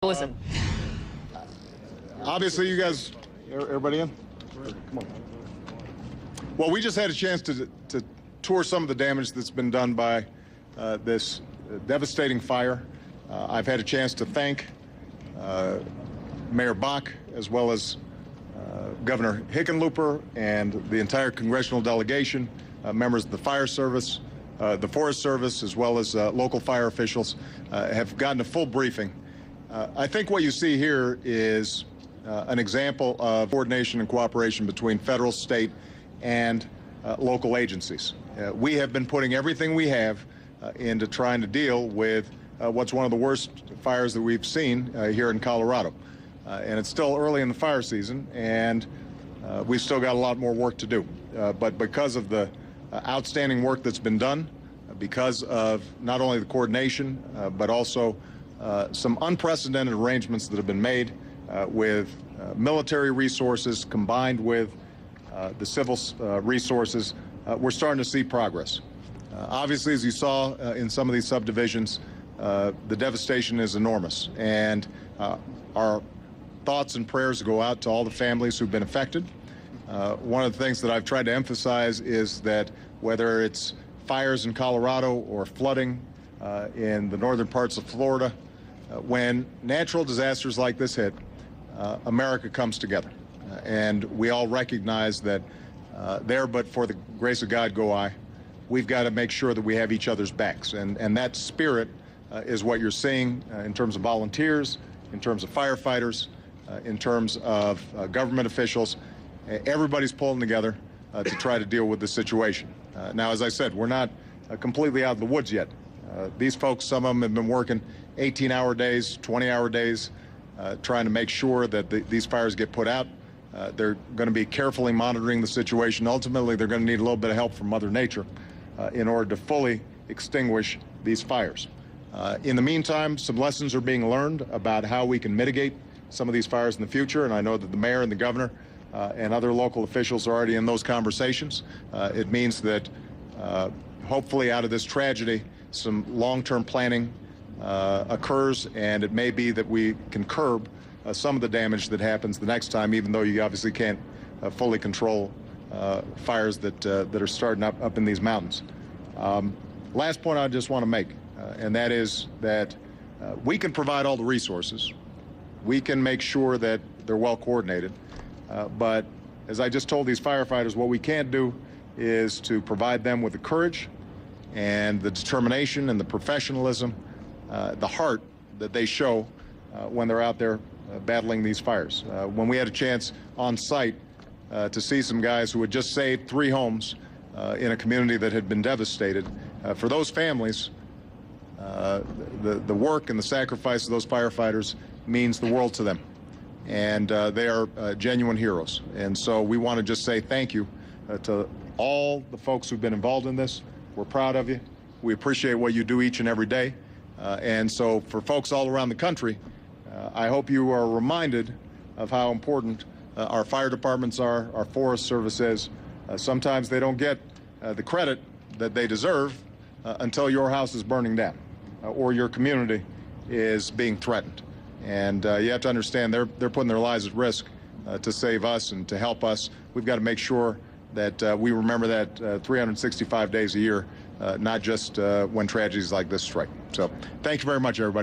Listen. Obviously, you guys, everybody in? Come on. Well, we just had a chance to tour some of the damage that's been done by this devastating fire. I've had a chance to thank Mayor Bach as well as Governor Hickenlooper and the entire congressional delegation, members of the Fire Service, the Forest Service, as well as local fire officials have gotten a full briefing. I think what you see here is an example of coordination and cooperation between federal, state, and local agencies. We have been putting everything we have into trying to deal with what's one of the worst fires that we've seen here in Colorado. And it's still early in the fire season, and we've still got a lot more work to do. But because of the outstanding work that's been done, because of not only the coordination, but also some unprecedented arrangements that have been made with military resources combined with the civil resources, we're starting to see progress. Obviously, as you saw in some of these subdivisions, the devastation is enormous, and our thoughts and prayers go out to all the families who've been affected. One of the things that I've tried to emphasize is that whether it's fires in Colorado or flooding in the northern parts of Florida, when natural disasters like this hit, America comes together. And we all recognize that there but for the grace of God go I. We've got to make sure that we have each other's backs. And that spirit is what you're seeing in terms of volunteers, in terms of firefighters, in terms of government officials. Everybody's pulling together to try to deal with the situation. Now, as I said, we're not completely out of the woods yet. These folks, some of them have been working 18-hour days, 20-hour days, trying to make sure that these fires get put out. They're going to be carefully monitoring the situation. Ultimately, they're going to need a little bit of help from Mother Nature in order to fully extinguish these fires. In the meantime, some lessons are being learned about how we can mitigate some of these fires in the future, and I know that the mayor and the governor and other local officials are already in those conversations. It means that hopefully out of this tragedy, some long-term planning occurs, and it may be that we can curb some of the damage that happens the next time, even though you obviously can't fully control fires that are starting up in these mountains. Last point I just want to make, and that is that we can provide all the resources. We can make sure that they're well coordinated. But as I just told these firefighters, what we can't do is to provide them with the courage and the determination and the professionalism, the heart that they show when they're out there battling these fires. When we had a chance on site to see some guys who had just saved 3 homes in a community that had been devastated, for those families, the work and the sacrifice of those firefighters means the world to them. And they are genuine heroes. And so we want to just say thank you to all the folks who've been involved in this. We're proud of you. We appreciate what you do each and every day. And so for folks all around the country, I hope you are reminded of how important our fire departments are, our Forest Service is. Sometimes they don't get the credit that they deserve until your house is burning down or your community is being threatened. And you have to understand they're putting their lives at risk to save us and to help us. We've got to make sure that we remember that 365 days a year, not just when tragedies like this strike. So thank you very much, everybody.